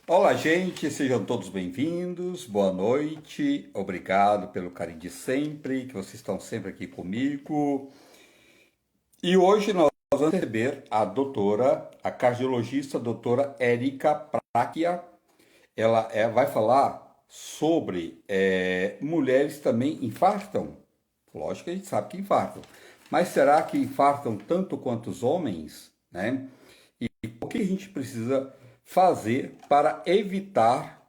Olá, gente, sejam todos bem-vindos, boa noite, obrigado pelo carinho de sempre, que vocês estão sempre aqui comigo. E hoje nós vamos receber a doutora, a cardiologista doutora Érica Práquia. Ela vai falar sobre mulheres também infartam. Lógico que a gente sabe que infartam, mas será que infartam tanto quanto os homens, né? O que a gente precisa fazer para evitar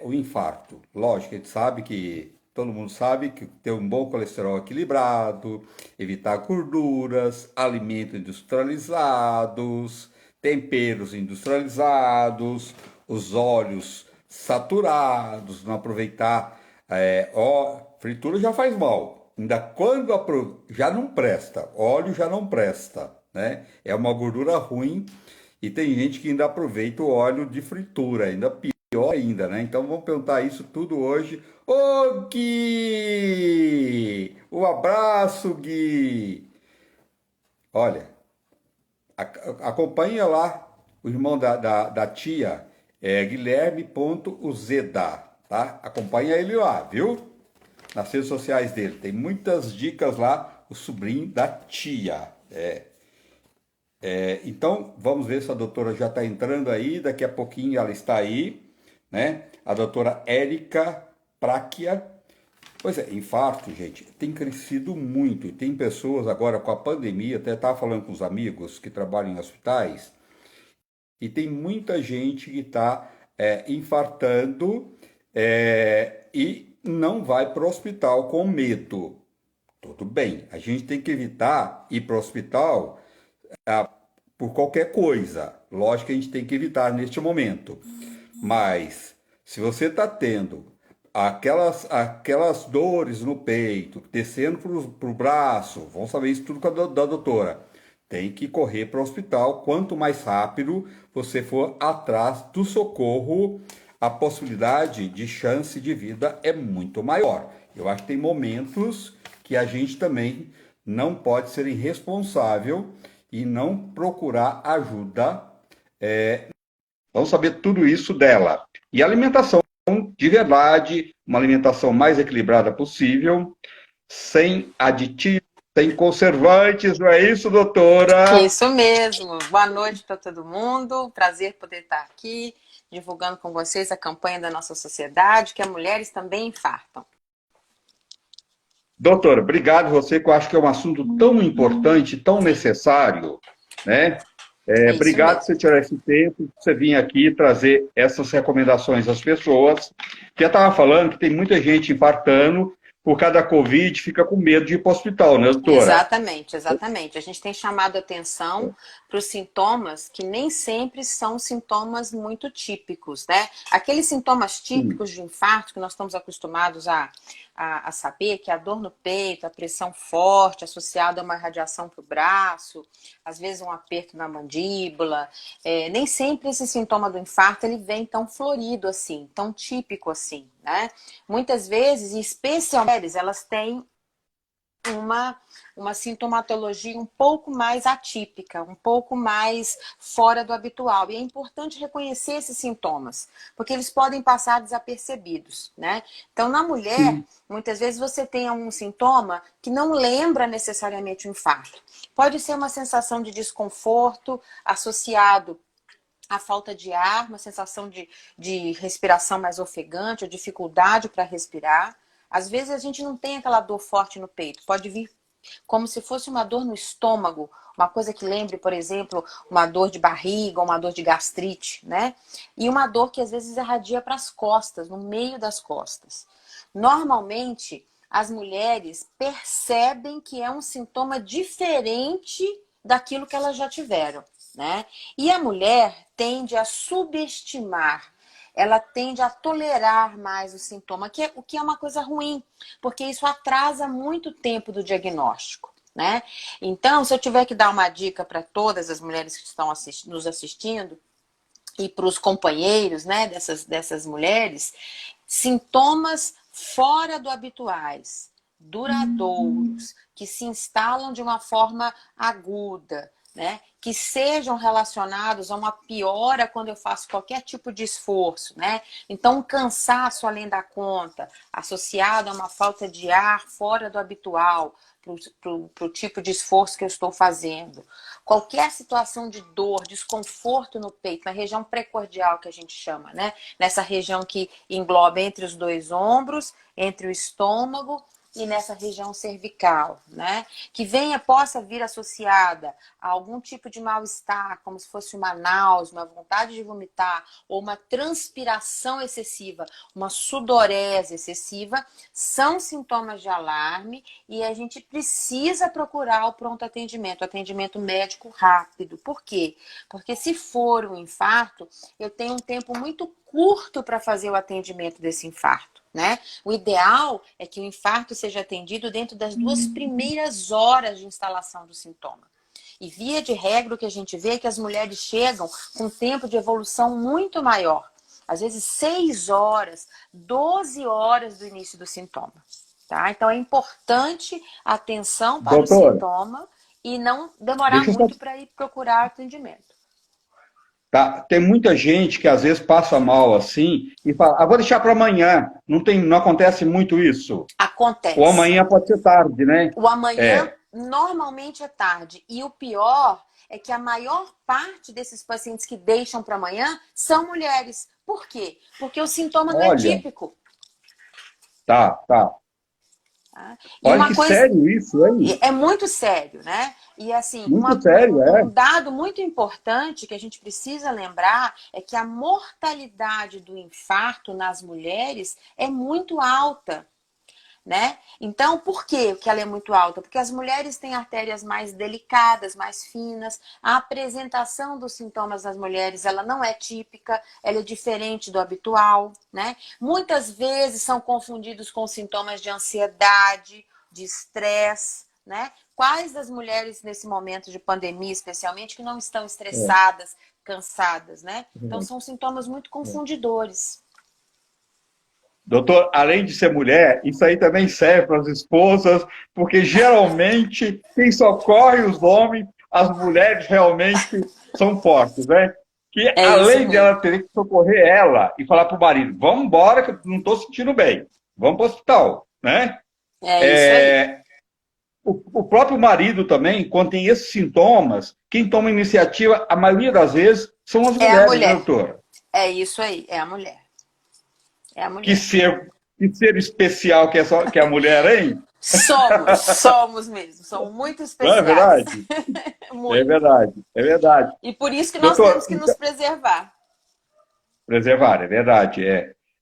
o infarto? Lógico, a gente sabe que todo mundo sabe que ter um bom colesterol equilibrado, evitar gorduras, alimentos industrializados, temperos industrializados, os óleos saturados, não aproveitar fritura já faz mal. Ainda quando já não presta, óleo já não presta, né? É uma gordura ruim e tem gente que ainda aproveita o óleo de fritura, ainda pior ainda, né? Então vamos perguntar isso tudo hoje. Ô Gui! Um abraço, Gui! Olha, acompanha lá o irmão da tia, Guilherme.uzeda, tá? Acompanha ele lá, viu? Nas redes sociais dele. Tem muitas dicas lá, o sobrinho da tia. Então, vamos ver se a doutora já está entrando aí. Daqui a pouquinho ela está aí, né? A doutora Érica Práquia. Pois é, infarto, gente, tem crescido muito. E tem pessoas agora com a pandemia, até estava falando com os amigos que trabalham em hospitais, e tem muita gente que está infartando e não vai para o hospital com medo. Tudo bem, a gente tem que evitar ir para o hospital por qualquer coisa. Lógico que a gente tem que evitar neste momento. Mas se você está tendo aquelas dores no peito, descendo para o braço, vamos saber isso tudo com da doutora. Tem que correr para o hospital. Quanto mais rápido você for atrás do socorro, a possibilidade de chance de vida é muito maior. Eu acho que tem momentos que a gente também não pode ser irresponsável e não procurar ajuda. Vamos saber tudo isso dela. E alimentação de verdade, uma alimentação mais equilibrada possível, sem aditivos, sem conservantes, não é isso, doutora? Isso mesmo. Boa noite para todo mundo. Prazer poder estar aqui divulgando com vocês a campanha da nossa sociedade, que as mulheres também infartam. Doutora, obrigado você, que eu acho que é um assunto tão importante, tão Sim, necessário, né? é isso Obrigado por mesmo. você tirar esse tempo, por você vir aqui trazer essas recomendações às pessoas. Já estava falando que tem muita gente infartando, por causa da Covid, fica com medo de ir para o hospital, né, doutora? Exatamente, exatamente. A gente tem chamado atenção para os sintomas que nem sempre são sintomas muito típicos, né? Aqueles sintomas Sim, típicos de infarto que nós estamos acostumados a saber, que é a dor no peito, a pressão forte associada a uma radiação para o braço, às vezes um aperto na mandíbula. Nem sempre esse sintoma do infarto ele vem tão florido assim, tão típico assim, né? Muitas vezes, e especialmente elas têm uma, uma sintomatologia um pouco mais atípica, um pouco mais fora do habitual. E é importante reconhecer esses sintomas, porque eles podem passar desapercebidos, né? Então, na mulher, sim. muitas vezes você tem um sintoma que não lembra necessariamente um infarto. Pode ser uma sensação de desconforto associado à falta de ar, uma sensação de respiração mais ofegante, ou dificuldade para respirar. Às vezes a gente não tem aquela dor forte no peito, pode vir como se fosse uma dor no estômago, uma coisa que lembre, por exemplo, uma dor de barriga, uma dor de gastrite, né? E uma dor que às vezes irradia para as costas, no meio das costas. Normalmente, as mulheres percebem que é um sintoma diferente daquilo que elas já tiveram, né? E a mulher tende a subestimar, ela tende a tolerar mais o sintoma, o que é uma coisa ruim, porque isso atrasa muito o tempo do diagnóstico, né? Então, se eu tiver que dar uma dica para todas as mulheres que estão nos assistindo e para os companheiros, né, dessas mulheres, sintomas fora do habituais, duradouros, que se instalam de uma forma aguda, né, que sejam relacionados a uma piora quando eu faço qualquer tipo de esforço, né? Então, um cansaço além da conta, associado a uma falta de ar fora do habitual, para o tipo de esforço que eu estou fazendo. Qualquer situação de dor, desconforto no peito, na região precordial que a gente chama, né? Nessa região que engloba entre os dois ombros, entre o estômago e nessa região cervical, né? Que possa vir associada a algum tipo de mal-estar, como se fosse uma náusea, uma vontade de vomitar, ou uma transpiração excessiva, uma sudorese excessiva, são sintomas de alarme e a gente precisa procurar o pronto atendimento, atendimento médico rápido. Por quê? Porque se for um infarto, eu tenho um tempo muito curto para fazer o atendimento desse infarto, né? O ideal é que o infarto seja atendido dentro das 2 primeiras horas de instalação do sintoma. E via de regra o que a gente vê é que as mulheres chegam com um tempo de evolução muito maior. Às vezes 6 horas, 12 horas do início do sintoma. Tá? Então é importante a atenção para o Doutora, sintoma e não demorar deixa eu só... muito para ir procurar atendimento. Tá, tem muita gente que às vezes passa mal assim e fala, vou deixar para amanhã. Não acontece muito isso. Ou Acontece. amanhã pode ser tarde, né? O amanhã É. normalmente é tarde. E o pior é que a maior parte desses pacientes que deixam para amanhã são mulheres. Por quê? Porque o sintoma não é Olha, típico. tá. Tá? E Olha uma que coisa sério isso, hein? é muito sério, né? E assim, Muito sério, um é. dado muito importante que a gente precisa lembrar é que a mortalidade do infarto nas mulheres é muito alta. Né? Então, por que ela é muito alta? Porque as mulheres têm artérias mais delicadas, mais finas. A apresentação dos sintomas das mulheres, ela não é típica, ela é diferente do habitual, né? Muitas vezes são confundidos com sintomas de ansiedade, de estresse, né? Quais das mulheres nesse momento de pandemia, especialmente, que não estão estressadas, cansadas, né? Então, são sintomas muito confundidores. Doutor, além de ser mulher, isso aí também serve para as esposas, porque geralmente quem socorre os homens, as mulheres realmente são fortes, né? Que É isso além mesmo. dela ter que socorrer ela e falar para o marido, vamos embora que eu não estou sentindo bem, vamos para o hospital, né? É isso aí. O próprio marido também, quando tem esses sintomas, quem toma iniciativa, a maioria das vezes, são as É a mulheres, né, mulher. doutora? É isso aí, é a mulher. É a Que mulher. ser, que ser especial que é a mulher, hein? Somos mesmo, somos muito Não é especiais. verdade? É Muito. verdade, é verdade. E por isso que nós temos Doutor, que nos então, preservar. preservar, é verdade.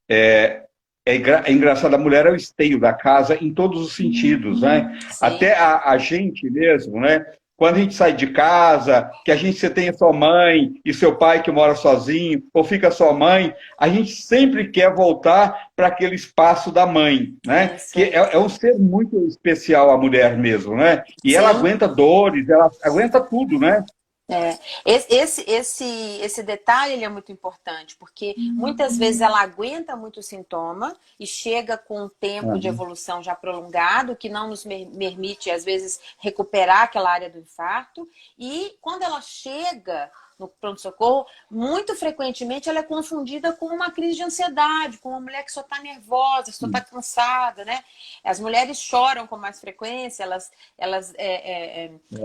É, é engraçado, a mulher é o esteio da casa em todos os sentidos, né? Até Sim, a gente mesmo, né? Quando a gente sai de casa, que a gente você tem a sua mãe e seu pai que mora sozinho, ou fica sua mãe, a gente sempre quer voltar para aquele espaço da mãe, é né? isso Que aí. é um ser muito especial a mulher mesmo, né? E ela Sim, aguenta dores, ela aguenta tudo, né? é. Esse detalhe ele é muito importante, porque muitas vezes ela aguenta muito o sintoma e chega com um tempo de Uhum. evolução já prolongado, que não nos permite, às vezes, recuperar aquela área do infarto. E quando ela chega no pronto-socorro, muito frequentemente ela é confundida com uma crise de ansiedade, com uma mulher que só está nervosa, só está cansada, né? As mulheres choram com mais frequência, elas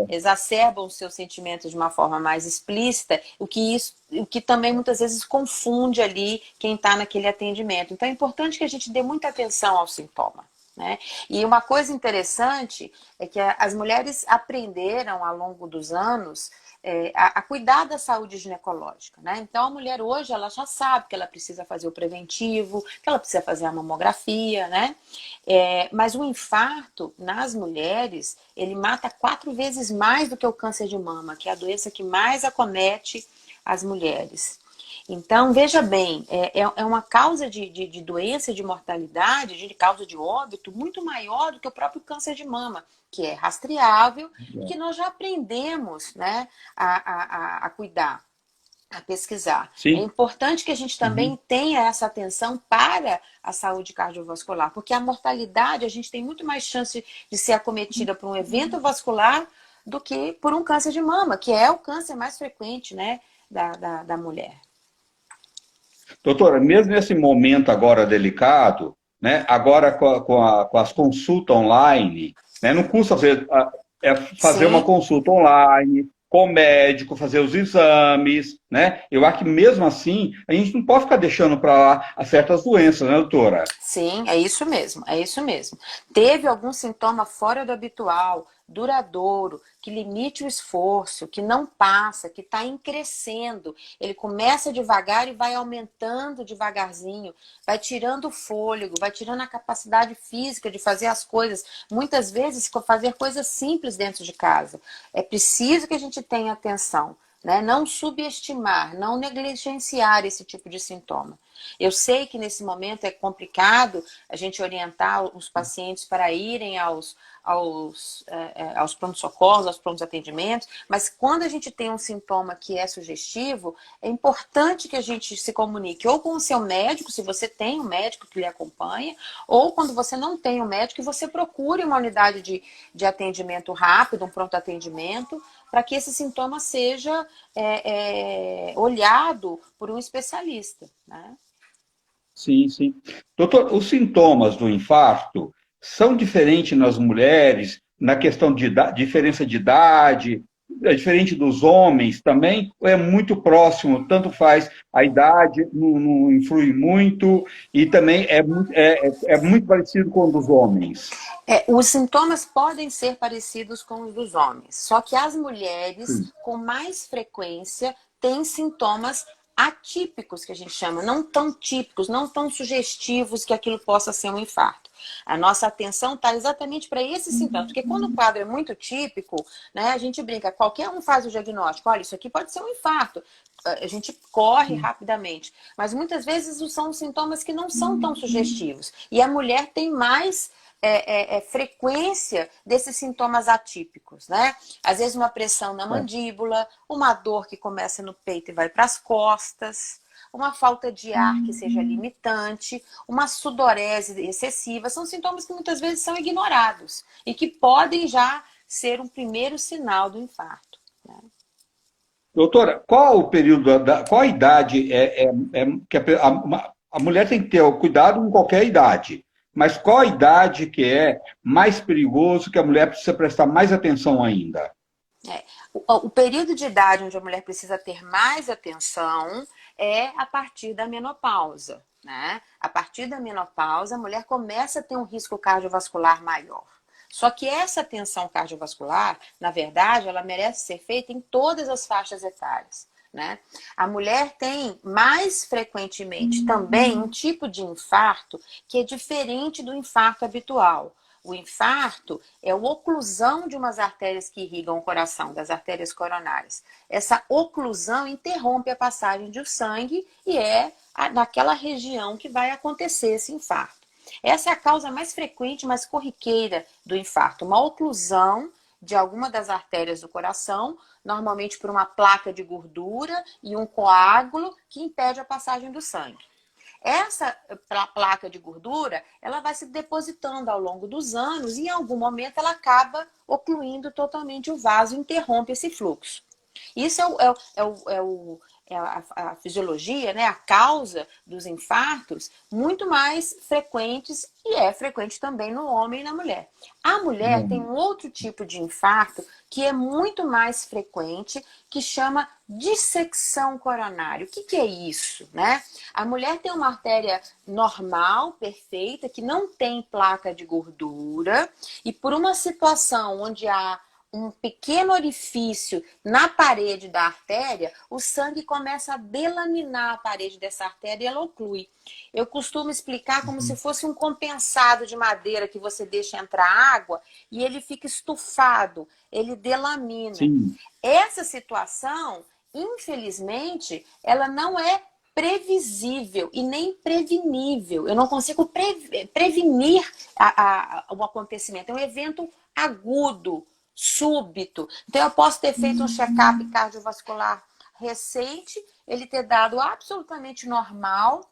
exacerbam os seus sentimentos de uma forma mais explícita, o que também muitas vezes confunde ali quem está naquele atendimento. Então é importante que a gente dê muita atenção ao sintoma. Né? E uma coisa interessante é que as mulheres aprenderam ao longo dos anos a cuidar da saúde ginecológica, né? Então a mulher hoje ela já sabe que ela precisa fazer o preventivo, que ela precisa fazer a mamografia, né? Mas o infarto nas mulheres ele mata 4 vezes mais do que o câncer de mama, que é a doença que mais acomete as mulheres. Então, veja bem, é uma causa de doença, de mortalidade, de causa de óbito muito maior do que o próprio câncer de mama, que é rastreável e que nós já aprendemos, né, a cuidar, a pesquisar. É Sim. importante que a gente Uhum. também tenha essa atenção para a saúde cardiovascular, porque a mortalidade, a gente tem muito mais chance de ser acometida por um evento vascular do que por um câncer de mama, que é o câncer mais frequente, né, da mulher. Doutora, mesmo nesse momento agora delicado, né, agora com as consultas online, né, não custa fazer uma Sim. consulta online com o médico, fazer os exames, né? Eu acho que mesmo assim, a gente não pode ficar deixando para lá certas doenças, né, doutora? Sim, é isso mesmo, é isso mesmo. Teve algum sintoma fora do habitual, duradouro, que limite o esforço, que não passa, que está em crescendo. Ele começa devagar e vai aumentando devagarzinho, vai tirando o fôlego, vai tirando a capacidade física de fazer as coisas. Muitas vezes, fazer coisas simples dentro de casa. É preciso que a gente tenha atenção, né? Não subestimar, não negligenciar esse tipo de sintoma. Eu sei que nesse momento é complicado a gente orientar os pacientes para irem aos pronto-socorros, aos prontos atendimentos, mas quando a gente tem um sintoma que é sugestivo, é importante que a gente se comunique ou com o seu médico, se você tem um médico que lhe acompanha, ou quando você não tem um médico, você procure uma unidade de atendimento rápido, um pronto atendimento, para que esse sintoma seja olhado por um especialista, né? Sim, sim. Doutor, os sintomas do infarto são diferentes nas mulheres, na questão de diferença de idade, é diferente dos homens também, ou é muito próximo, tanto faz, a idade não influi muito, e também é muito parecido com o dos homens. Os sintomas podem ser parecidos com os dos homens, só que as mulheres, Sim. com mais frequência, têm sintomas atípicos, que a gente chama, não tão típicos, não tão sugestivos que aquilo possa ser um infarto. A nossa atenção está exatamente para esses sintomas, porque quando o quadro é muito típico, né, a gente brinca, qualquer um faz o diagnóstico, olha, isso aqui pode ser um infarto. A gente corre rapidamente, mas muitas vezes são sintomas que não são tão sugestivos. E a mulher tem mais frequência desses sintomas atípicos, né? Às vezes uma pressão na É. mandíbula, uma dor que começa no peito e vai para as costas, uma falta de ar que seja limitante, uma sudorese excessiva, são sintomas que muitas vezes são ignorados e que podem já ser um primeiro sinal do infarto, né? Doutora, qual o período, qual a idade que a mulher tem que ter o cuidado com qualquer idade, mas qual a idade que é mais perigoso, que a mulher precisa prestar mais atenção ainda? O período de idade onde a mulher precisa ter mais atenção é a partir da menopausa, né? A partir da menopausa, a mulher começa a ter um risco cardiovascular maior. Só que essa atenção cardiovascular, na verdade, ela merece ser feita em todas as faixas etárias, né? A mulher tem mais frequentemente também um tipo de infarto que é diferente do infarto habitual. O infarto é a oclusão de umas artérias que irrigam o coração, das artérias coronárias. Essa oclusão interrompe a passagem do sangue e é naquela região que vai acontecer esse infarto. Essa é a causa mais frequente, mais corriqueira do infarto. Uma oclusão de alguma das artérias do coração, normalmente por uma placa de gordura e um coágulo que impede a passagem do sangue. Essa placa de gordura, ela vai se depositando ao longo dos anos e em algum momento ela acaba ocluindo totalmente o vaso e interrompe esse fluxo. Isso a fisiologia, né? A causa dos infartos muito mais frequentes e é frequente também no homem e na mulher. A mulher tem um outro tipo de infarto que é muito mais frequente, que chama dissecção coronária. O que é isso, né? A mulher tem uma artéria normal, perfeita, que não tem placa de gordura e por uma situação onde há um pequeno orifício na parede da artéria, o sangue começa a delaminar a parede dessa artéria e ela oclui. Eu costumo explicar como se fosse um compensado de madeira que você deixa entrar água e ele fica estufado, ele delamina. Sim. Essa situação, infelizmente, ela não é previsível e nem prevenível. Eu não consigo prevenir o acontecimento. É um evento agudo, súbito. Então, eu posso ter feito um check-up cardiovascular recente, ele ter dado absolutamente normal,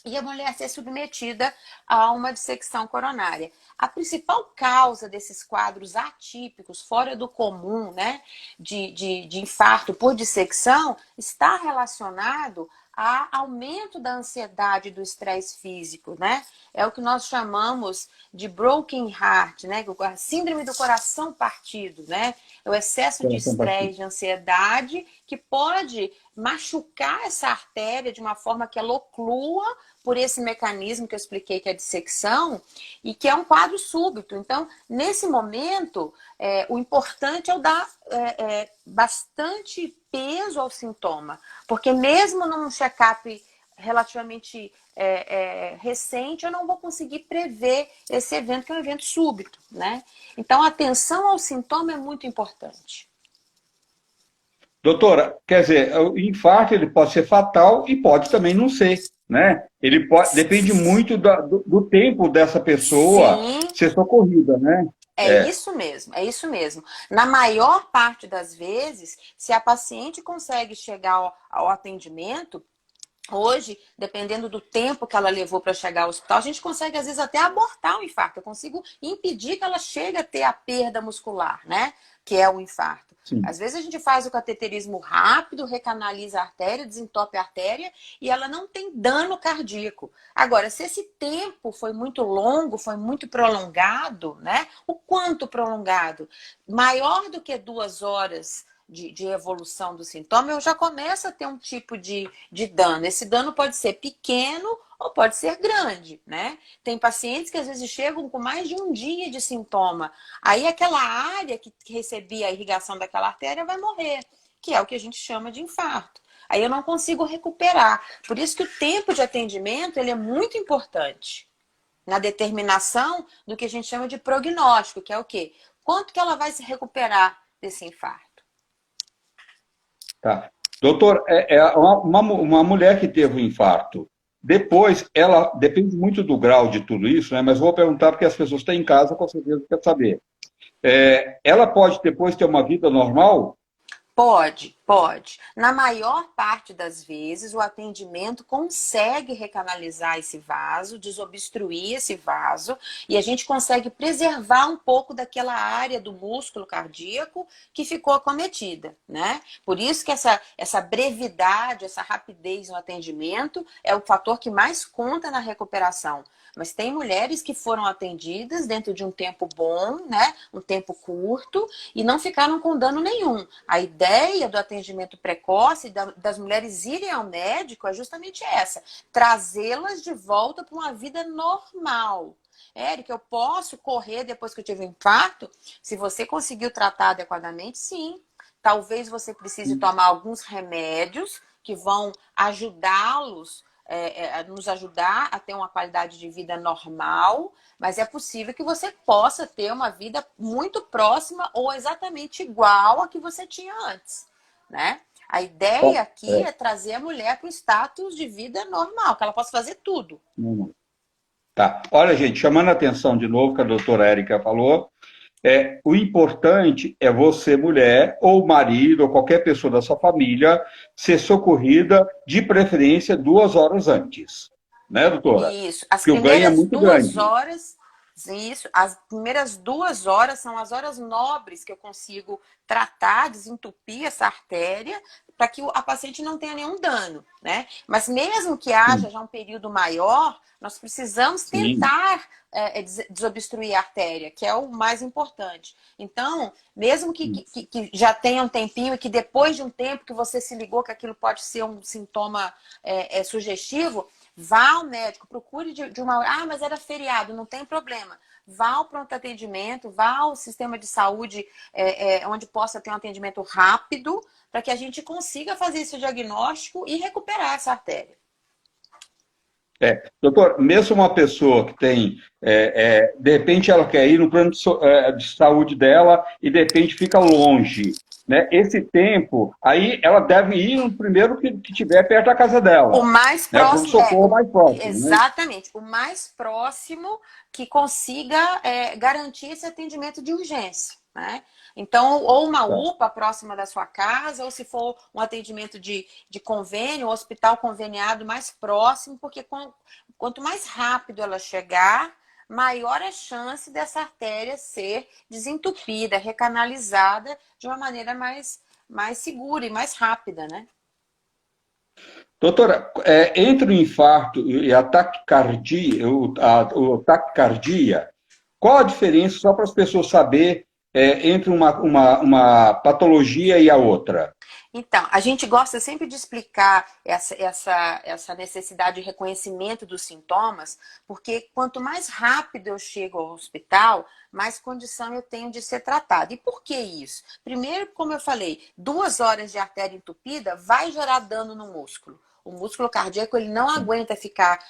e a mulher ser submetida a uma dissecção coronária. A principal causa desses quadros atípicos, fora do comum, né, de infarto por dissecção, está relacionado a aumento da ansiedade e do estresse físico, né? É o que nós chamamos de broken heart, né? A síndrome do coração partido, né? É o excesso de estresse, de ansiedade, que pode machucar essa artéria de uma forma que ela oclua por esse mecanismo que eu expliquei, que é a dissecção, e que é um quadro súbito. Então, nesse momento, o importante é eu dar bastante peso ao sintoma, porque mesmo num check-up relativamente recente, eu não vou conseguir prever esse evento, que é um evento súbito, né? Então, a atenção ao sintoma é muito importante. Doutora, quer dizer, o infarto ele pode ser fatal e pode também não ser, né? Ele pode, depende muito do tempo dessa pessoa Sim, ser socorrida, né? isso mesmo, é isso mesmo. Na maior parte das vezes, se a paciente consegue chegar ao atendimento, hoje, dependendo do tempo que ela levou para chegar ao hospital, a gente consegue, às vezes, até abortar o infarto. Eu consigo impedir que ela chegue a ter a perda muscular, né? Que é o infarto. Sim. Às vezes a gente faz o cateterismo rápido, recanaliza a artéria, desentope a artéria e ela não tem dano cardíaco. Agora, se esse tempo foi muito longo, foi muito prolongado, né? O quanto prolongado? Maior do que 2 horas de evolução do sintoma, eu já começo a ter um tipo de dano. Esse dano pode ser pequeno ou pode ser grande, né? Tem pacientes que às vezes chegam com mais de um dia de sintoma. Aí aquela área que recebia a irrigação daquela artéria vai morrer, que é o que a gente chama de infarto. Aí eu não consigo recuperar. Por isso que o tempo de atendimento ele é muito importante na determinação do que a gente chama de prognóstico, que é o quê? Quanto que ela vai se recuperar desse infarto? Tá. Doutor, uma mulher que teve um infarto, depois, ela depende muito do grau de tudo isso, né? Mas vou perguntar porque as pessoas estão em casa, com certeza querem saber. Ela pode depois ter uma vida normal? Pode, pode. Na maior parte das vezes, o atendimento consegue recanalizar esse vaso, desobstruir esse vaso, e a gente consegue preservar um pouco daquela área do músculo cardíaco que ficou acometida, né? Por isso que essa brevidade, essa rapidez no atendimento é o fator que mais conta na recuperação. Mas tem mulheres que foram atendidas dentro de um tempo bom, né? Um tempo curto, e não ficaram com dano nenhum. A ideia do atendimento precoce, das mulheres irem ao médico, é justamente essa: trazê-las de volta para uma vida normal. Érica, eu posso correr depois que eu tive um infarto? Se você conseguiu tratar adequadamente, sim. Talvez você precise tomar alguns remédios que vão ajudá-los, nos ajudar a ter uma qualidade de vida normal, mas é possível que você possa ter uma vida muito próxima ou exatamente igual a que você tinha antes, né? A ideia aqui é trazer a mulher para o status de vida normal, que ela possa fazer tudo. Tá. Olha, gente, chamando a atenção de novo, que a doutora Érica falou, o importante é você, mulher, ou marido, ou qualquer pessoa da sua família, ser socorrida, de preferência, 2 horas antes. Né, doutora? Isso. As Porque o ganho é primeiras muito 2 grande. horas, isso, as primeiras 2 horas são as horas nobres que eu consigo tratar, desentupir essa artéria, para que a paciente não tenha nenhum dano, né? Mas mesmo que haja já um período maior, nós precisamos tentar desobstruir a artéria, que é o mais importante. Então, mesmo que já tenha um tempinho e que depois de um tempo que você se ligou que aquilo pode ser um sintoma sugestivo, vá ao médico, procure de uma... Ah, mas era feriado, não tem problema. Vá ao pronto atendimento, vá ao sistema de saúde onde possa ter um atendimento rápido, para que a gente consiga fazer esse diagnóstico e recuperar essa artéria. Doutor, mesmo uma pessoa que tem, de repente ela quer ir no plano de saúde dela e de repente fica longe, né? Esse tempo, aí ela deve ir no primeiro que estiver perto da casa dela. O mais Né? próximo, O socorro mais próximo. exatamente, né? O mais próximo que consiga garantir esse atendimento de urgência. né? Então, ou uma Tá. UPA próxima da sua casa, ou se for um atendimento de convênio, um hospital conveniado mais próximo, porque quanto mais rápido ela chegar, maior a chance dessa artéria ser desentupida, recanalizada de uma maneira mais segura e mais rápida, né? Doutora, entre o infarto e a taquicardia, o taquicardia, qual a diferença, só para as pessoas saberem, entre uma patologia e a outra? Então, a gente gosta sempre de explicar essa necessidade de reconhecimento dos sintomas, porque quanto mais rápido eu chego ao hospital, mais condição eu tenho de ser tratada. E por que isso? Primeiro, como eu falei, 2 horas de artéria entupida vai gerar dano no músculo. O músculo cardíaco ele não aguenta ficar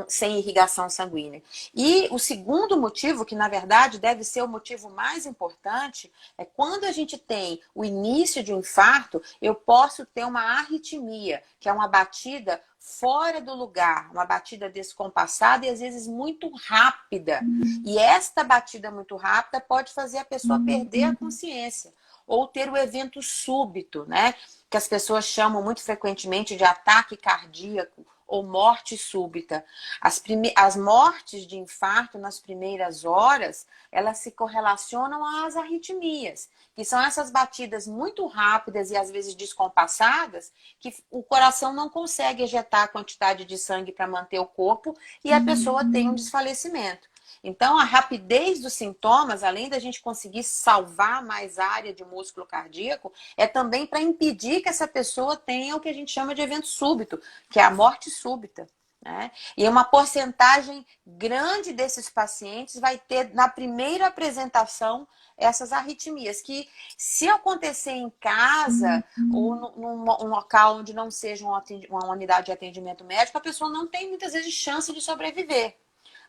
sem irrigação sanguínea. E o segundo motivo, que na verdade deve ser o motivo mais importante, é quando a gente tem o início de um infarto, eu posso ter uma arritmia, que é uma batida fora do lugar, uma batida descompassada e às vezes muito rápida. E esta batida muito rápida pode fazer a pessoa perder a consciência ou ter o evento súbito, né? Que as pessoas chamam muito frequentemente de ataque cardíaco ou morte súbita. As mortes de infarto nas primeiras horas, elas se correlacionam às arritmias, que são essas batidas muito rápidas e às vezes descompassadas, que o coração não consegue ejetar a quantidade de sangue para manter o corpo e a pessoa tem um desfalecimento. Então, a rapidez dos sintomas, além da gente conseguir salvar mais área de músculo cardíaco, é também para impedir que essa pessoa tenha o que a gente chama de evento súbito, que é a morte súbita, né? E uma porcentagem grande desses pacientes vai ter, na primeira apresentação, essas arritmias, que se acontecer em casa ou num local onde não seja uma unidade de atendimento médico, a pessoa não tem muitas vezes chance de sobreviver.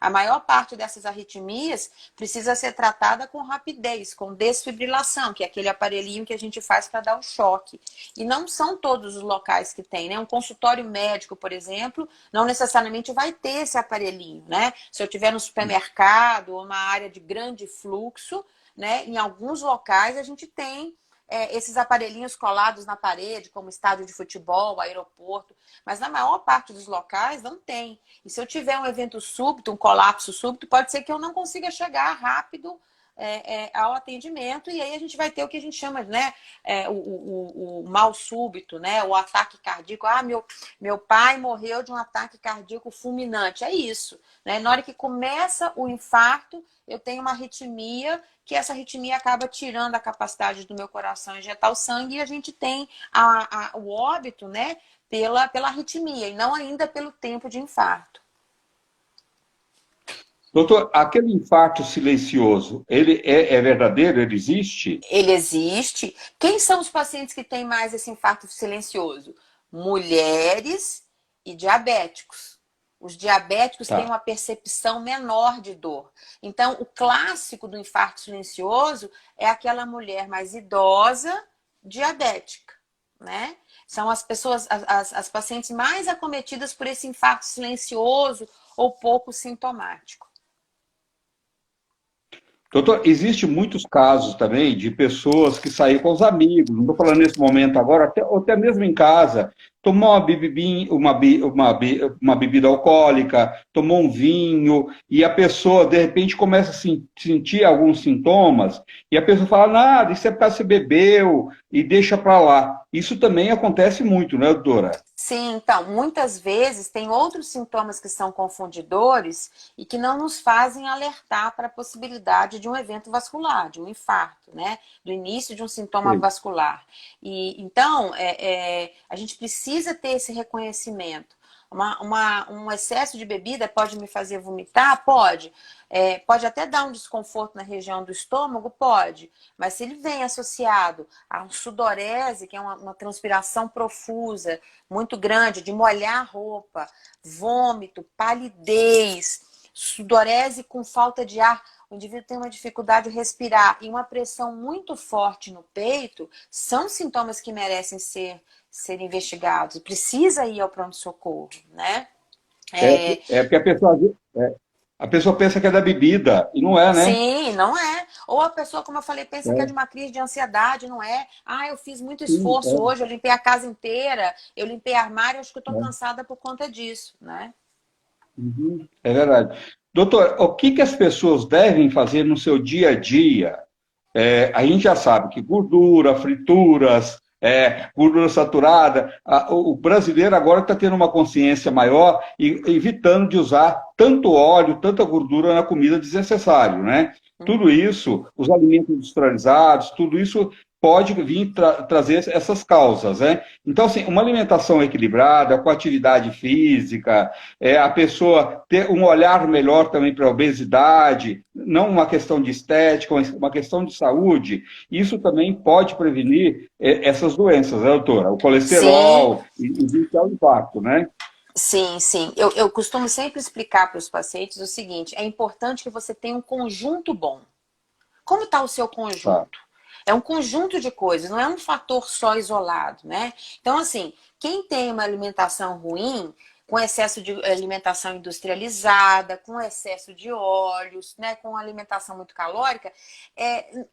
A maior parte dessas arritmias precisa ser tratada com rapidez, com desfibrilação, que é aquele aparelhinho que a gente faz para dar o choque. E não são todos os locais que tem, né? Um consultório médico, por exemplo, não necessariamente vai ter esse aparelhinho, né? Se eu tiver no supermercado ou uma área de grande fluxo, né? Em alguns locais a gente tem esses aparelhinhos colados na parede, como estádio de futebol, aeroporto, mas na maior parte dos locais não tem. E se eu tiver um evento súbito, um colapso súbito, pode ser que eu não consiga chegar rápido ao atendimento, e aí a gente vai ter o que a gente chama, né, o mal súbito, né, o ataque cardíaco. Ah, meu pai morreu de um ataque cardíaco fulminante. É isso, né? Na hora que começa o infarto, eu tenho uma arritmia, que essa arritmia acaba tirando a capacidade do meu coração injetar o sangue, e a gente tem o óbito, né, pela arritmia, e não ainda pelo tempo de infarto. Doutor, aquele infarto silencioso, ele é verdadeiro? Ele existe? Ele existe. Quem são os pacientes que têm mais esse infarto silencioso? Mulheres e diabéticos. Os diabéticos têm Tá. uma percepção menor de dor. Então, o clássico do infarto silencioso é aquela mulher mais idosa, diabética, né? São as pessoas, as pacientes mais acometidas por esse infarto silencioso ou pouco sintomático. Doutor, existe muitos casos também de pessoas que saíram com os amigos, não estou falando nesse momento agora, até mesmo em casa, tomou uma bebida alcoólica, tomou um vinho, e a pessoa, de repente, começa a sentir alguns sintomas, e a pessoa fala, nada, isso é porque você bebeu, e deixa para lá. Isso também acontece muito, né, doutora? Sim, então, muitas vezes tem outros sintomas que são confundidores e que não nos fazem alertar para a possibilidade de um evento vascular, de um infarto, né? Do início de um sintoma Sim. vascular. E então, a gente precisa ter esse reconhecimento. Um excesso de bebida pode me fazer vomitar? Pode. Pode até dar um desconforto na região do estômago? Pode. Mas se ele vem associado a um sudorese, que é uma transpiração profusa, muito grande, de molhar a roupa, vômito, palidez, sudorese com falta de ar, o indivíduo tem uma dificuldade de respirar e uma pressão muito forte no peito, são sintomas que merecem ser investigados. Precisa ir ao pronto-socorro, né? É porque a pessoa pensa que é da bebida, e não é, né? Sim, não é. Ou a pessoa, como eu falei, pensa que é de uma crise de ansiedade, não é? Ah, eu fiz muito Sim, esforço hoje, eu limpei a casa inteira, eu limpei armário, acho que eu estou cansada por conta disso, né? uhum, é verdade. Doutor, o que que as pessoas devem fazer no seu dia a dia? A gente já sabe que gordura, frituras, gordura saturada, o brasileiro agora está tendo uma consciência maior e evitando de usar tanto óleo, tanta gordura na comida desnecessário, né? Tudo Uhum. isso, os alimentos industrializados, tudo isso pode vir trazer essas causas, né? Então, assim, uma alimentação equilibrada, com atividade física, a pessoa ter um olhar melhor também para a obesidade, não uma questão de estética, mas uma questão de saúde, isso também pode prevenir essas doenças, né, doutora? O Sim, colesterol, existe o impacto, né? sim, sim. Eu costumo sempre explicar para os pacientes o seguinte: é importante que você tenha um conjunto bom. Como está o seu Tá. conjunto? É um conjunto de coisas, não é um fator só isolado, né? Então, assim, quem tem uma alimentação ruim, com excesso de alimentação industrializada, com excesso de óleos, né, com alimentação muito calórica,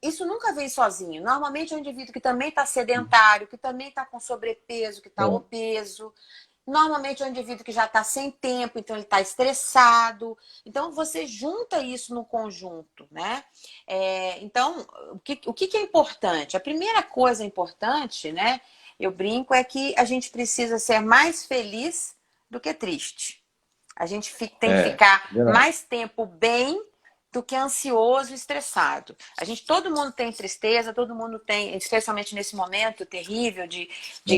isso nunca vem sozinho. Normalmente é um indivíduo que também está sedentário, que também está com sobrepeso, que está É, obeso. Normalmente é um indivíduo que já está sem tempo, então ele está estressado. Então você junta isso no conjunto, né? Então, o que é importante? A primeira coisa importante, né? Eu brinco, é que a gente precisa ser mais feliz do que triste. A gente tem que ficar verdade. mais tempo bem do que ansioso e estressado. Todo mundo tem tristeza, todo mundo tem, especialmente nesse momento terrível de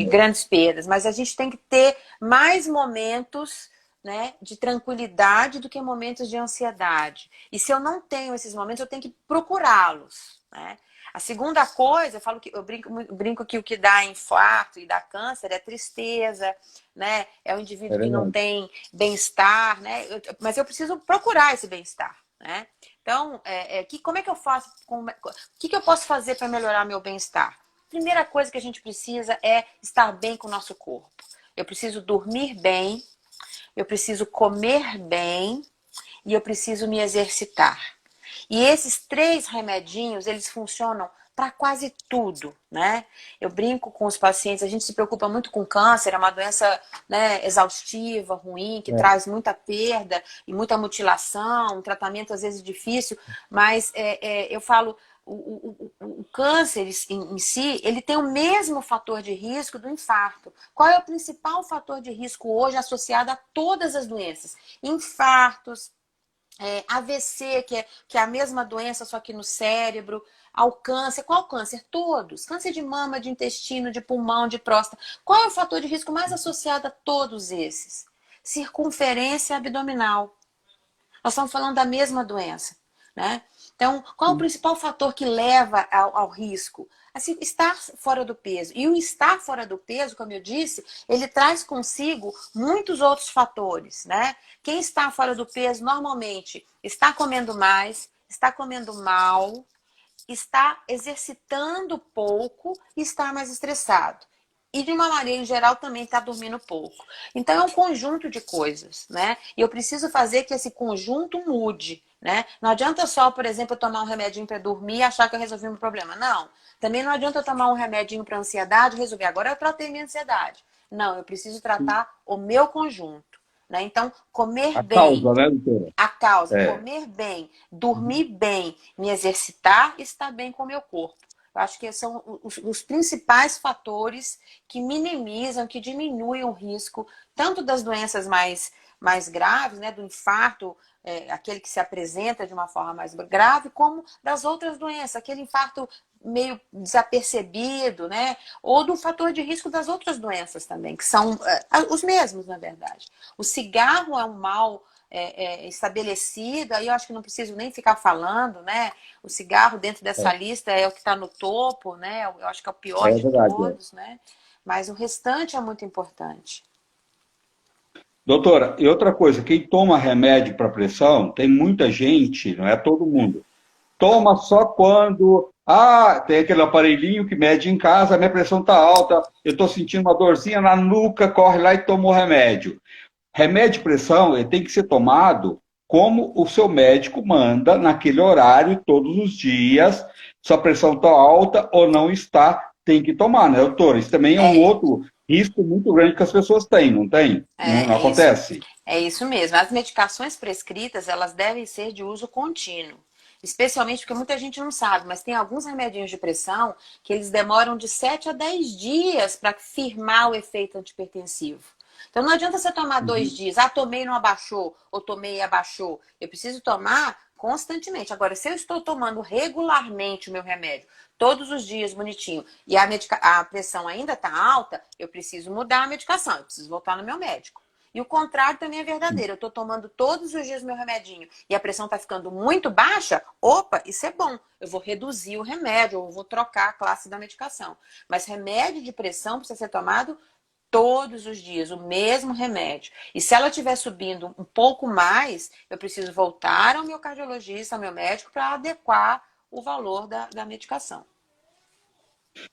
grandes perdas, mas a gente tem que ter mais momentos, né, de tranquilidade do que momentos de ansiedade. E se eu não tenho esses momentos, eu tenho que procurá-los, né? A segunda coisa, eu brinco que o que dá infarto e dá câncer é tristeza, né? É o É indivíduo que não verdade. tem bem-estar, né? Mas eu preciso procurar esse bem-estar, né? Então, como é que eu faço? O que eu posso fazer para melhorar meu bem-estar? Primeira coisa que a gente precisa é estar bem com o nosso corpo. Eu preciso dormir bem, eu preciso comer bem e eu preciso me exercitar. E esses 3 remedinhos, eles funcionam para quase tudo, né? Eu brinco com os pacientes, a gente se preocupa muito com câncer, é uma doença, né, exaustiva, ruim, que É, traz muita perda e muita mutilação, um tratamento às vezes difícil, mas eu falo, o câncer em si, ele tem o mesmo fator de risco do infarto. Qual é o principal fator de risco hoje associado a todas as doenças? Infartos, AVC, que é a mesma doença, só que no cérebro, ao câncer. Qual câncer? Todos. Câncer de mama, de intestino, de pulmão, de próstata. Qual é o fator de risco mais associado a todos esses? Circunferência abdominal. Nós estamos falando da mesma doença, né? Então, qual é o principal fator que leva ao risco? Assim, estar fora do peso. E o estar fora do peso, como eu disse, ele traz consigo muitos outros fatores, né? Quem está fora do peso normalmente está comendo mais, está comendo mal, está exercitando pouco e está mais estressado. E de uma maneira em geral também está dormindo pouco. Então é um conjunto de coisas, né? E eu preciso fazer que esse conjunto mude, né? Não adianta só, por exemplo, eu tomar um remedinho para dormir e achar que eu resolvi o meu problema. Não. Também não adianta eu tomar um remedinho para ansiedade e resolver. Agora eu tratei minha ansiedade. Não, eu preciso tratar o meu conjunto, né? Então, comer A bem, causa, né, doutora? a causa, É. comer bem, dormir bem, me exercitar e estar bem com o meu corpo. Eu acho que são os principais fatores que minimizam, que diminuem o risco, tanto das doenças mais graves, né, do infarto, aquele que se apresenta de uma forma mais grave, como das outras doenças, aquele infarto meio desapercebido, né, ou do fator de risco das outras doenças também, que são os mesmos, na verdade. O cigarro é um mal estabelecido, aí eu acho que não preciso nem ficar falando, né? O cigarro dentro dessa lista é o que está no topo, né? Eu acho que é o pior É de verdade. É. todos, né? Mas o restante é muito importante. Doutora, e outra coisa, quem toma remédio para pressão, tem muita gente, não é todo mundo. Toma só quando. Ah, tem aquele aparelhinho que mede em casa, minha pressão está alta, eu estou sentindo uma dorzinha na nuca, corre lá e toma o remédio. Remédio de pressão ele tem que ser tomado como o seu médico manda naquele horário, todos os dias, sua pressão está alta ou não está, tem que tomar, né, doutora? Isso também é um É, outro risco muito grande que as pessoas têm, não tem? Não é isso. acontece? É isso mesmo. As medicações prescritas, elas devem ser de uso contínuo. Especialmente porque muita gente não sabe, mas tem alguns remedinhos de pressão que eles demoram de 7 a 10 dias para firmar o efeito antipertensivo. Então não adianta você tomar 2 dias, tomei e não abaixou, ou tomei e abaixou. Eu preciso tomar constantemente. Agora, se eu estou tomando regularmente o meu remédio, todos os dias, bonitinho, e a pressão ainda está alta, eu preciso mudar a medicação, eu preciso voltar no meu médico. E o contrário também é verdadeiro. Eu estou tomando todos os dias meu remedinho e a pressão está ficando muito baixa. Opa, isso é bom. Eu vou reduzir o remédio ou vou trocar a classe da medicação. Mas remédio de pressão precisa ser tomado todos os dias, o mesmo remédio. E se ela estiver subindo um pouco mais, eu preciso voltar ao meu cardiologista, ao meu médico, para adequar o valor da medicação.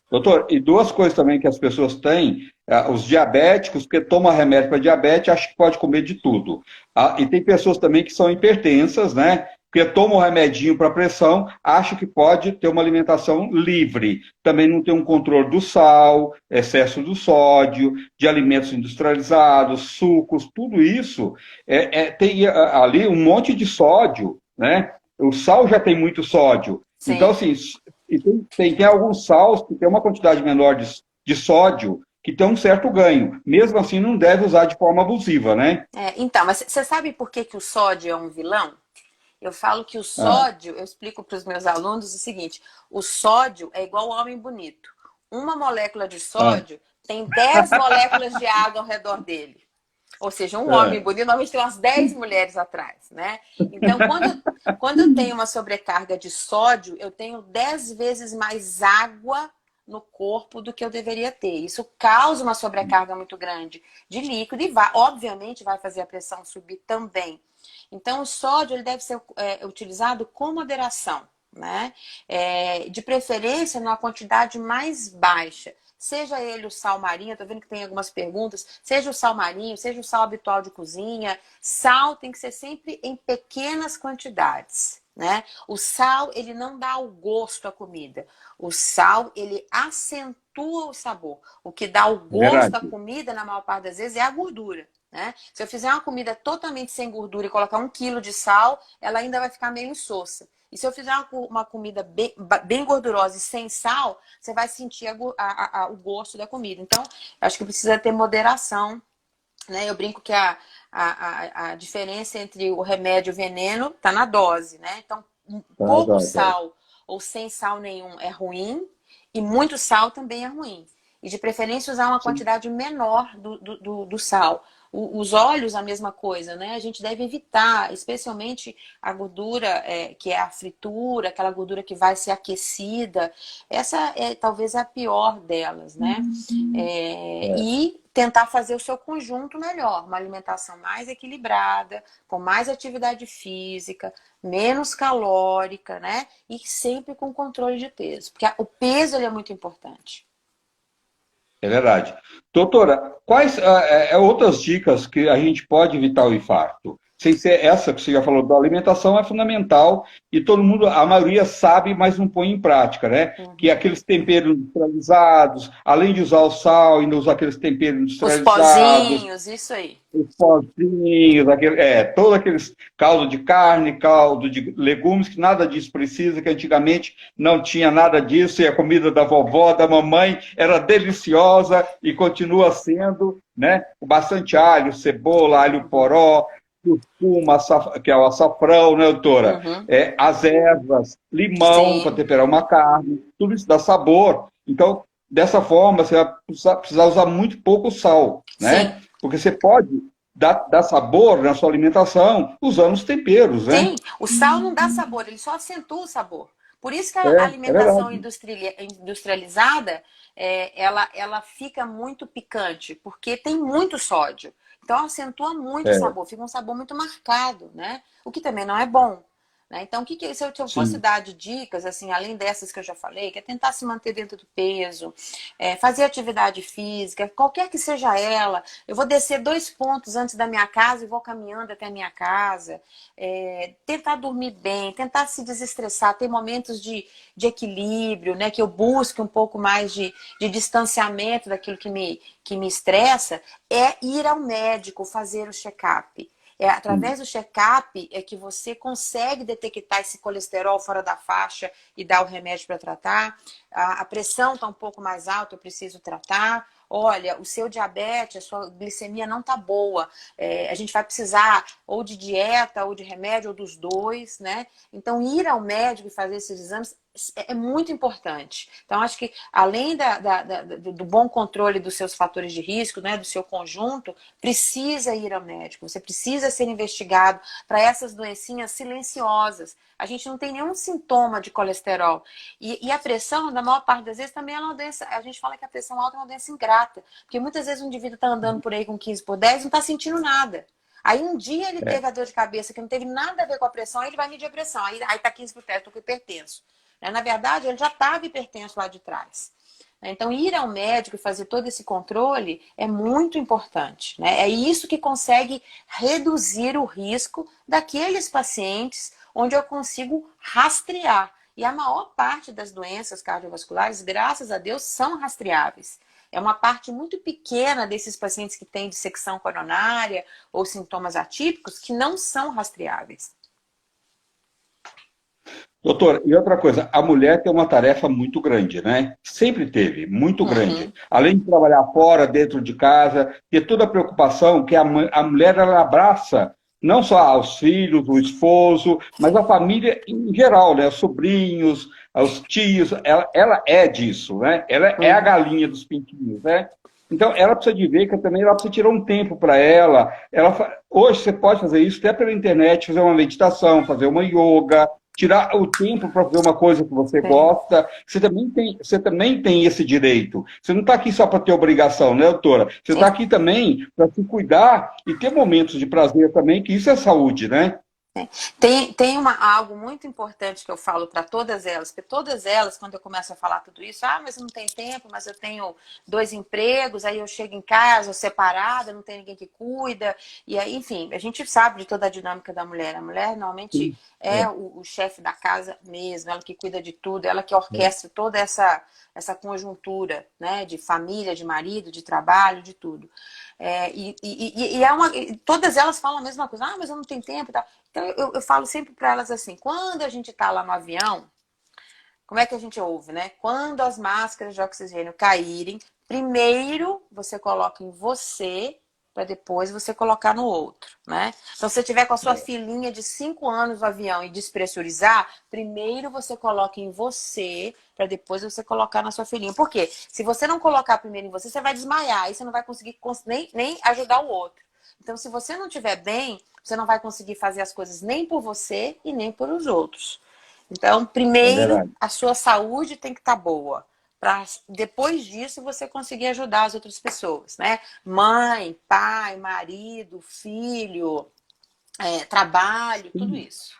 Doutor, e duas coisas também que as pessoas têm, os diabéticos, que tomam remédio para diabetes, acham que pode comer de tudo. E tem pessoas também que são hipertensas, né? Que tomam remedinho para pressão, acham que pode ter uma alimentação livre. Também não tem um controle do sal, excesso do sódio, de alimentos industrializados, sucos, tudo isso tem ali um monte de sódio, né? O sal já tem muito sódio. Então, Sim. assim, e tem alguns sals que tem uma quantidade menor de sódio que tem um certo ganho. Mesmo assim, não deve usar de forma abusiva, né? Então, mas você sabe por que que o sódio é um vilão? Eu falo que o Ah, sódio, eu explico para os meus alunos o seguinte: o sódio é igual ao homem bonito. Uma molécula de ah, sódio tem 10 moléculas de água ao redor dele. Ou seja, um homem ah. bonito normalmente tem umas 10 mulheres atrás, né? Então, quando eu tenho uma sobrecarga de sódio, eu tenho 10 vezes mais água no corpo do que eu deveria ter. Isso causa uma sobrecarga muito grande de líquido e obviamente vai fazer a pressão subir também. Então, o sódio ele deve ser utilizado com moderação, né? De preferência numa quantidade mais baixa. Seja ele o sal marinho, eu tô vendo que tem algumas perguntas, seja o sal marinho, seja o sal habitual de cozinha, sal tem que ser sempre em pequenas quantidades, né? O sal, ele não dá o gosto à comida. O sal, ele acentua o sabor. O que dá o É gosto à verdade. comida, na maior parte das vezes, é a gordura. Né? Se eu fizer uma comida totalmente sem gordura e colocar 1 quilo de sal, ela ainda vai ficar meio insossa. E se eu fizer uma comida bem gordurosa e sem sal, você vai sentir o gosto da comida. Então, eu acho que precisa ter moderação. Né? Eu brinco que a diferença entre o remédio e o veneno está na dose. Né? Então, Tá, pouco tá, tá. sal ou sem sal nenhum é ruim, e muito sal também é ruim. E de preferência usar uma Sim. quantidade menor do sal. Os óleos, a mesma coisa, né? A gente deve evitar, especialmente a gordura que é a fritura, aquela gordura que vai ser aquecida. Essa é talvez a pior delas, né? E tentar fazer o seu conjunto melhor, uma alimentação mais equilibrada, com mais atividade física, menos calórica, né? E sempre com controle de peso, porque o peso ele é muito importante. É verdade. Doutora, quais outras dicas que a gente pode evitar o infarto? Sem ser essa que você já falou, da alimentação é fundamental e todo mundo, a maioria sabe, mas não põe em prática, né? Que Uhum. aqueles temperos industrializados, além de usar o sal, ainda usar aqueles temperos Os industrializados, pozinhos, isso aí. os pozinhos, todos aqueles caldo de carne, caldo de legumes, que nada disso precisa, que antigamente não tinha nada disso, e a comida da vovó, da mamãe, era deliciosa e continua sendo, né? Com bastante alho, cebola, alho Uhum. poró, cúrcuma, que é o açafrão, né, doutora? Uhum. As ervas, limão para Sim, temperar uma carne, tudo isso dá sabor. Então, dessa forma, você vai precisar usar muito pouco sal, sim. né? Porque você pode dar sabor na sua alimentação usando os temperos, né? Sim, o sal não dá sabor, ele só acentua o sabor. Por isso que a É alimentação verdade. industrializada, ela fica muito picante, porque tem muito sódio. Então acentua muito o É, sabor, fica um sabor muito marcado, né? O que também não é bom. Né? Então, se eu fosse Sim. dar de dicas, assim, além dessas que eu já falei, que é tentar se manter dentro do peso, fazer atividade física, qualquer que seja ela, eu vou descer 2 pontos antes da minha casa e vou caminhando até a minha casa, tentar dormir bem, tentar se desestressar, ter momentos de equilíbrio, né? Que eu busque um pouco mais de distanciamento daquilo que me estressa, é ir ao médico, fazer o check-up. É Sim. através do check-up é que você consegue detectar esse colesterol fora da faixa e dar o remédio para tratar. A pressão está um pouco mais alta, eu preciso tratar. Olha, o seu diabetes, a sua glicemia não está boa. A gente vai precisar ou de dieta, ou de remédio, ou dos dois, né? Então, ir ao médico e fazer esses exames é muito importante. Então, acho que além do bom controle dos seus fatores de risco, né, do seu conjunto, precisa ir ao médico. Você precisa ser investigado para essas doencinhas silenciosas. A gente não tem nenhum sintoma de colesterol. E a pressão, na maior parte das vezes, também é uma doença. A gente fala que a pressão alta é uma doença ingrata. Porque muitas vezes um indivíduo está andando por aí com 15/10 e não está sentindo nada. Aí um dia ele É. teve a dor de cabeça que não teve nada a ver com a pressão, aí ele vai medir a pressão. Aí tá 15/10, estou com hipertenso. Na verdade, ele já estava hipertenso lá de trás. Então, ir ao médico e fazer todo esse controle é muito importante. Né? É isso que consegue reduzir o risco daqueles pacientes onde eu consigo rastrear. E a maior parte das doenças cardiovasculares, graças a Deus, são rastreáveis. É uma parte muito pequena desses pacientes que têm dissecção coronária ou sintomas atípicos que não são rastreáveis. Doutor, e outra coisa, a mulher tem uma tarefa muito grande, né? Sempre teve, muito grande. Uhum. Além de trabalhar fora, dentro de casa, ter toda a preocupação que a mulher ela abraça não só os filhos, o esposo, mas a família em geral, né? Os sobrinhos, os tios, ela é disso, né? Ela é a Uhum. galinha dos pintinhos, né? Então, ela precisa de ver que também ela precisa tirar um tempo para ela. Hoje você pode fazer isso até pela internet, fazer uma meditação, fazer uma yoga, tirar o tempo para fazer uma coisa que você Sim. gosta. Você também tem esse direito. Você não está aqui só para ter obrigação, né, doutora? Você está Sim. aqui também para se cuidar e ter momentos de prazer também, que isso é saúde, né? Tem algo muito importante que eu falo para todas elas, porque todas elas, quando eu começo a falar tudo isso, mas eu não tenho tempo, mas eu tenho 2 empregos, aí eu chego em casa separada, não tem ninguém que cuida, e aí, enfim, a gente sabe de toda a dinâmica da mulher. A mulher normalmente Sim. é É, o chefe da casa mesmo, ela que cuida de tudo, ela que é. orquestra toda essa conjuntura, né, de família, de marido, de trabalho, de tudo. Todas elas falam a mesma coisa, mas eu não tenho tempo e tal. Então, eu falo sempre para elas assim: quando a gente está lá no avião, como é que a gente ouve, né? Quando as máscaras de oxigênio caírem, primeiro você coloca em você, para depois você colocar no outro, né? Então, se você tiver com a sua filhinha de 5 anos no avião e despressurizar, primeiro você coloca em você, para depois você colocar na sua filhinha. Por quê? Se você não colocar primeiro em você, você vai desmaiar e você não vai conseguir nem ajudar o outro. Então, se você não estiver bem, você não vai conseguir fazer as coisas nem por você e nem por os outros. Então, É primeiro, verdade. a sua saúde tem que estar boa. Para depois disso você conseguir ajudar as outras pessoas, né? Mãe, pai, marido, filho, trabalho, tudo isso.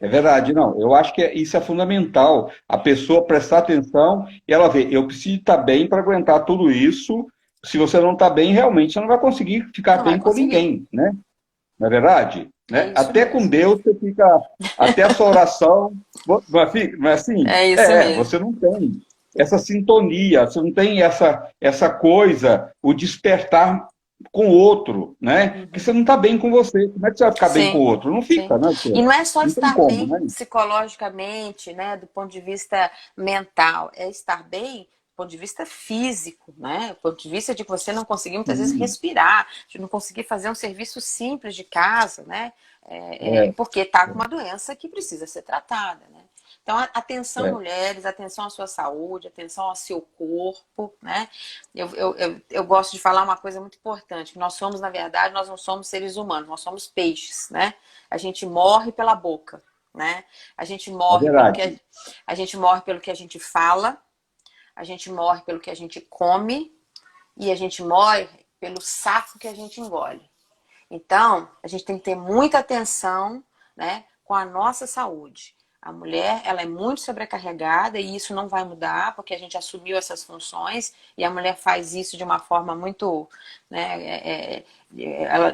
É verdade, não. Eu acho que isso é fundamental. A pessoa prestar atenção e ela ver, eu preciso estar bem para aguentar tudo isso. Se você não está bem, realmente você não vai conseguir ficar Não vai bem com conseguir. ninguém, né? Não é verdade? É Né? isso Até com mesmo. Deus você fica, até a sua oração, não é assim? É isso Você mesmo. não tem essa sintonia, você não tem essa coisa, o despertar com o outro, né? Porque você Uhum. não está bem com você. Como é que você vai ficar bem com o Sim, outro? Não sim. fica, né, E doutora? não é só Não tem estar como, bem né? psicologicamente, né, do ponto de vista mental, é estar bem do ponto de vista físico, né? Do ponto de vista de você não conseguir muitas vezes Sim, respirar, de não conseguir fazer um serviço simples de casa, né? é, Porque está com uma doença que precisa ser tratada, né? Então, atenção, é. mulheres, atenção à sua saúde, atenção ao seu corpo, né? Eu gosto de falar uma coisa muito importante, que nós somos, na verdade, nós não somos seres humanos, nós somos peixes, né? A gente morre pela boca, né? A gente É morre pelo que verdade. a gente morre pelo que a gente fala, a gente morre pelo que a gente come e a gente morre pelo saco que a gente engole. Então, a gente tem que ter muita atenção, né, com a nossa saúde. A mulher, ela é muito sobrecarregada e isso não vai mudar, porque a gente assumiu essas funções e a mulher faz isso de uma forma muito, né,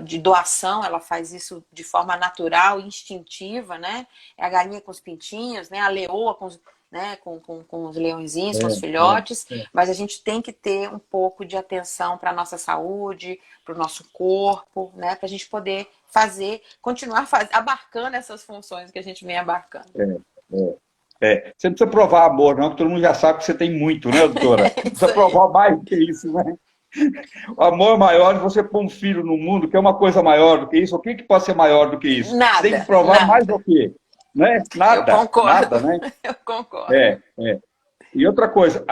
de doação, ela faz isso de forma natural, instintiva, né? É a galinha com os pintinhos, né? A leoa com os, né, com os leõezinhos, com os filhotes, mas a gente tem que ter um pouco de atenção para a nossa saúde, para o nosso corpo, né? Para a gente poder continuar abarcando essas funções que a gente vem abarcando. Você não precisa provar amor, não, que todo mundo já sabe que você tem muito, né, doutora? Não precisa provar mais do que isso, né? O amor maior é você pôr um filho no mundo, que é uma coisa maior do que isso. O que pode ser maior do que isso? Nada. Você tem que provar nada. mais do que? Né? Nada. Eu concordo. Nada, né? Eu concordo. E outra coisa,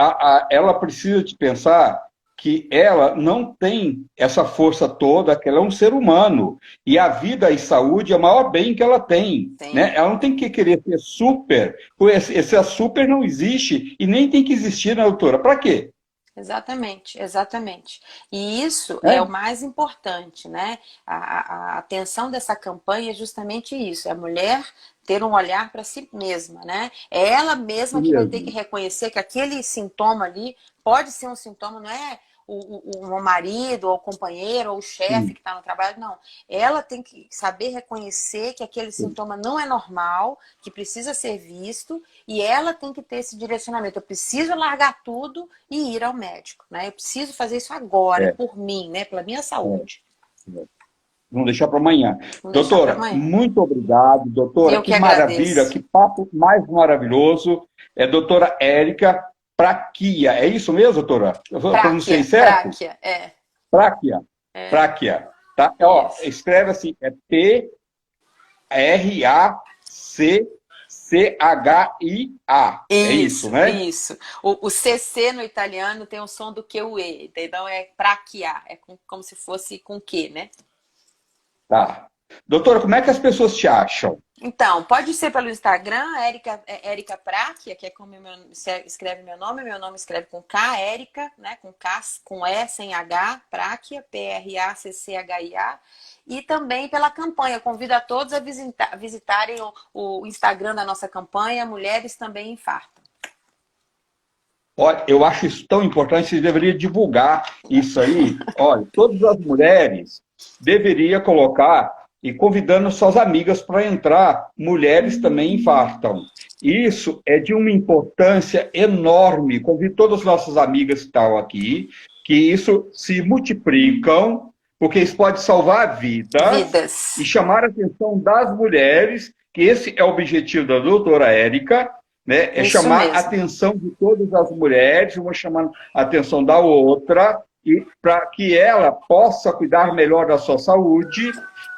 ela precisa de pensar que ela não tem essa força toda, que ela é um ser humano. E a vida e saúde é o maior bem que ela tem. Né? Ela não tem que querer ser super, porque esse super não existe e nem tem que existir, né, doutora? Para quê? Exatamente, exatamente. E isso é o mais importante, né? A atenção dessa campanha é justamente isso, é a mulher ter um olhar para si mesma, né? É ela mesma que vai ter que reconhecer que aquele sintoma ali pode ser um sintoma, não é o marido, ou o companheiro, ou o chefe que está no trabalho, não. Ela tem que saber reconhecer que aquele sintoma não é normal, que precisa ser visto, e ela tem que ter esse direcionamento. Eu preciso largar tudo e ir ao médico, né? Eu preciso fazer isso agora, por mim, né? Pela minha saúde. Não deixar para amanhã. Doutora, muito obrigado. Doutora, que maravilha, que papo mais maravilhoso. É doutora Érica Prachia. É isso mesmo, doutora? Eu pronunciei certo? Prachia, é. Prachia. Prachia. Tá? Ó, escreve assim, é P-R-A-C-C-H-I-A. É isso, né? Isso. O CC no italiano tem o som do que o E. Então é Prachia. É como se fosse com que, né? Tá. Doutora, como é que as pessoas te acham? Então, pode ser pelo Instagram, Érica Prachia, que é como escreve meu nome escreve com K, Érica, né, com K, com E, sem H, Prachia, P-R-A-C-C-H-I-A, e também pela campanha. Convido a todos a visitarem o Instagram da nossa campanha, Mulheres Também Infartam. Olha, eu acho isso tão importante, você deveria divulgar isso aí. Olha, todas as mulheres deveriam colocar e convidando suas amigas para entrar, mulheres também infartam. Isso é de uma importância enorme. Convido todas as nossas amigas que estão aqui, que isso se multiplicam, porque isso pode salvar vidas. E chamar a atenção das mulheres, que esse é o objetivo da doutora Érica, né? É chamar a atenção de todas as mulheres, uma chamando a atenção da outra, e para que ela possa cuidar melhor da sua saúde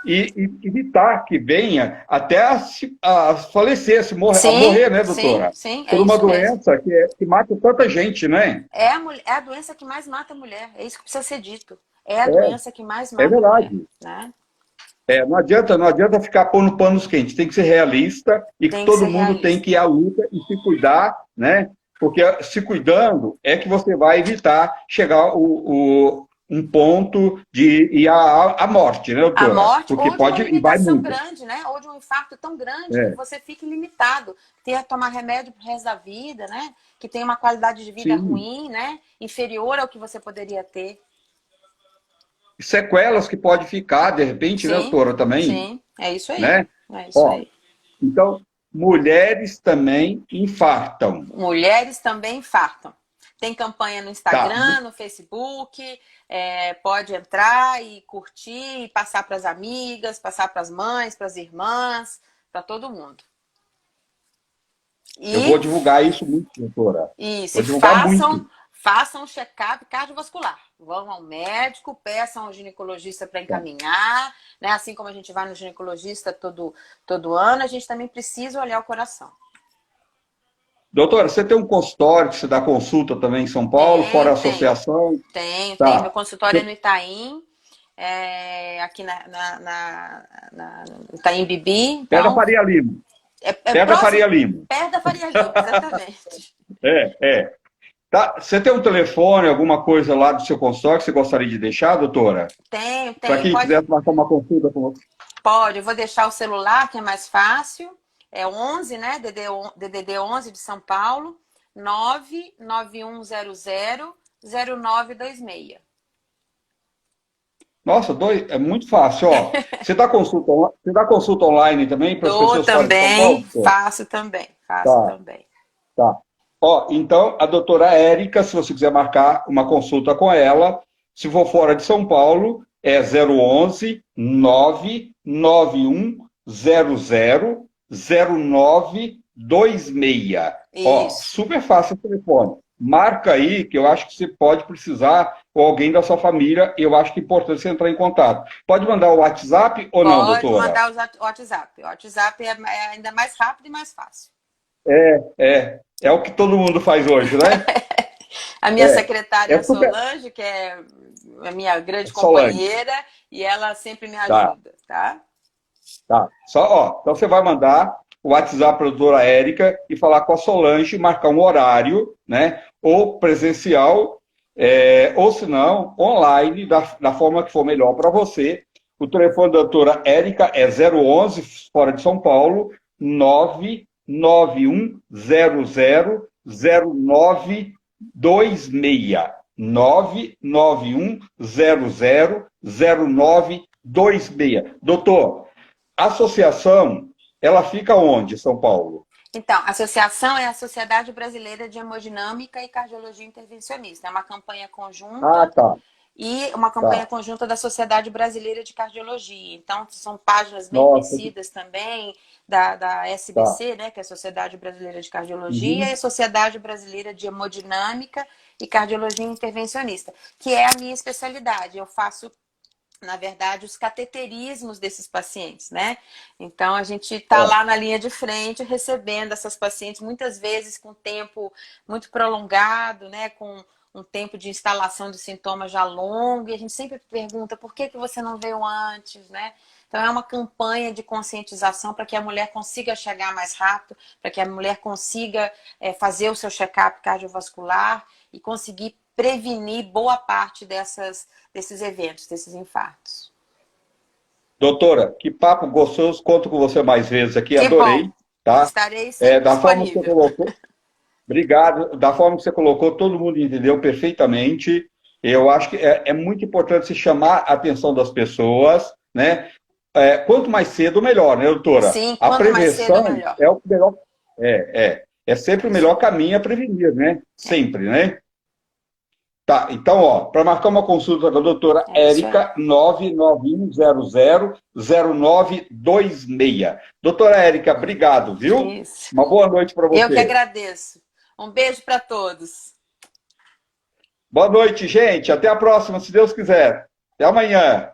e evitar que venha até a falecer, a morrer, né, doutora? Sim, por uma doença que mata tanta gente, né? É a doença que mais mata a mulher, é isso que precisa ser dito. É a doença que mais mata a mulher, né? Não adianta ficar pondo panos quentes, tem que ser realista e que todo mundo tem que ir à luta e se cuidar, né? Porque se cuidando é que você vai evitar chegar um ponto de ir à morte, né, doutora? A morte, porque ou pode, de uma limitação muito grande, né? Ou de um infarto tão grande que você fique limitado, ter a tomar remédio pro resto da vida, né? Que tem uma qualidade de vida ruim, né? Inferior ao que você poderia ter. Sequelas que pode ficar, de repente, né, doutora, também? Sim, é isso aí. Né? É isso aí. Então, mulheres também infartam. Mulheres também infartam. Tem campanha no Instagram, no Facebook, pode entrar e curtir, e passar para as amigas, passar para as mães, para as irmãs, para todo mundo. Eu vou divulgar isso muito, doutora. Isso, vou divulgar façam um check-up cardiovascular. Vão ao médico, peçam ao ginecologista para encaminhar, né? Assim como a gente vai no ginecologista todo ano, a gente também precisa olhar o coração. Doutora, você tem um consultório que você dá consulta também em São Paulo, fora a associação? Tem. Meu consultório é no Itaim, aqui no Itaim Bibi. Então, perto da Faria Lima. Perto da Faria Lima. Perto da Faria Lima, exatamente. Tá. Você tem um telefone, alguma coisa lá do seu consultório que você gostaria de deixar, doutora? Tem. Para quem quiser marcar uma consulta com você. Pode, eu vou deixar o celular, que é mais fácil. É 11, né? DDD 11 de São Paulo, 991000926. Nossa, é muito fácil, ó. Você dá consulta online também para as Dou pessoas fora de São Paulo, também, doutor? faço também, faço Tá, também. tá. Ó, então, a doutora Érica, se você quiser marcar uma consulta com ela, se for fora de São Paulo, é 011 99100 0926. Ó, Isso. super fácil o telefone. Marca aí, que eu acho que você pode precisar, ou alguém da sua família, e eu acho que é importante você entrar em contato. Pode mandar o WhatsApp ou não, Pode doutora? mandar o WhatsApp. O WhatsApp é ainda mais rápido e mais fácil. É o que todo mundo faz hoje, né? A minha secretária é É a super. Solange, que é a minha grande Solange, companheira, e ela sempre me tá, ajuda, tá? tá. Só, ó, então você vai mandar o WhatsApp para a doutora Érica e falar com a Solange, marcar um horário, né? Ou presencial, ou se não, online, da forma que for melhor para você. O telefone da doutora Érica é 011, fora de São Paulo, 991000926. 991000926. Doutor, a associação, ela fica onde, São Paulo? Então, a associação é a Sociedade Brasileira de Hemodinâmica e Cardiologia Intervencionista. É uma campanha Ah, conjunta tá, e uma campanha tá. conjunta da Sociedade Brasileira de Cardiologia. Então, são páginas bem Nossa, conhecidas também da tá. SBC, né, que é a Sociedade Brasileira de Cardiologia, e Uhum. a Sociedade Brasileira de Hemodinâmica e Cardiologia Intervencionista, que é a minha especialidade. Eu faço, na verdade, os cateterismos desses pacientes, né? Então, a gente está É. lá na linha de frente recebendo essas pacientes, muitas vezes com tempo muito prolongado, né? Com um tempo de instalação de sintomas já longo, e a gente sempre pergunta por que você não veio antes, né? Então, é uma campanha de conscientização para que a mulher consiga chegar mais rápido, para que a mulher consiga fazer o seu check-up cardiovascular e conseguir prevenir boa parte desses eventos, desses infartos. Doutora, que papo gostoso, conto com você mais vezes aqui, Que bom. adorei, tá? Estarei sempre Da forma que você disponível. colocou, obrigado, da forma que você colocou, todo mundo entendeu perfeitamente. Eu acho que é muito importante se chamar a atenção das pessoas, né? Quanto mais cedo, melhor, né, doutora? Sim, A quanto mais cedo, prevenção melhor. é o melhor, é sempre o Isso melhor aí. caminho a prevenir, né? É, Sempre, né? Tá, então, ó, para marcar uma consulta com a doutora é isso aí. Érica, 991000926. Doutora Érica, obrigado, viu? Isso. Uma boa noite para Eu que você. agradeço. Um beijo para todos. Boa noite, gente. Até a próxima, se Deus quiser. Até amanhã.